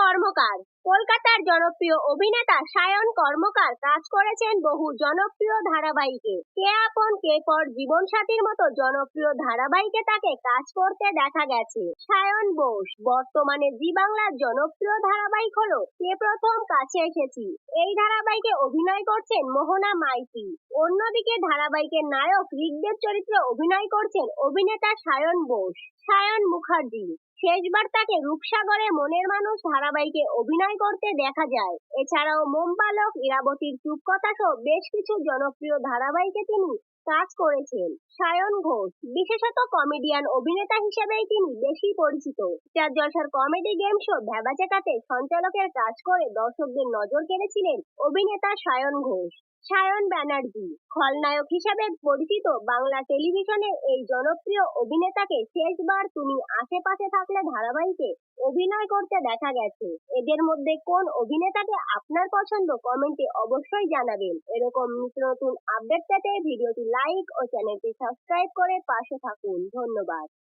কর্মকার। কলকাতার জনপ্রিয় অভিনেতা সায়ন কর্মকার কাজ করেছেন বহু জনপ্রিয় ধারাবাহিকে। কে আপন কে পর, জীবনসাথীর মতো জনপ্রিয় ধারাবাহিকে তাকে কাজ করতে দেখা গেছে। সায়ন বোস বর্তমানে জি বাংলার জনপ্রিয় ধারাবাহিক হলো কে প্রথম কাছে এসেছি। এই ধারাবাহিকে অভিনয় করছেন মোহনা মাইতি। অন্যদিকে ধারাবাহিকের নায়ক ঋগ্বেদ চরিত্রে অভিনয় করছেন অভিনেতা সায়ন বোস। সায়ন মুখার্জি শেষবার তাকে রূপসাগরে মনের মানুষ ধারাবাহিকে অভিনয় করতে দেখা যায়। এছাড়াও মোমবালক, ইরাবতীর চুপকথা সহ বেশ কিছু জনপ্রিয় ধারাবাহিকে তিনি কাজ করেছেন। সায়ন ঘোষ বিশেষত কমেডিয়ান অভিনেতা হিসেবেই তিনি বেশি পরিচিত। স্টার জলসার কমেডি গেম শো ভ্যাবাচ্যাকাতে সঞ্চালকের কাজ করে দর্শকদের নজর কেড়েছিলেন অভিনেতা সায়ন ঘোষ। সায়ন ব্যানার্জি খলনায়ক হিসেবে পরিচিত বাংলা টেলিভিশনের এই জনপ্রিয় অভিনেতাকে শেষবার তুমি আশেপাশে থাকলে ধারাবাহিকে অভিনয় করতে দেখা গেছে। এদের মধ্যে কোন অভিনেতাকে আপনার পছন্দ কমেন্টে অবশ্যই জানাবেন। এরকম নিত্য নতুন আপডেট পেতে ভিডিওটি লাইক ও চ্যানেলটি সাবস্ক্রাইব করে পাশে থাকুন। ধন্যবাদ।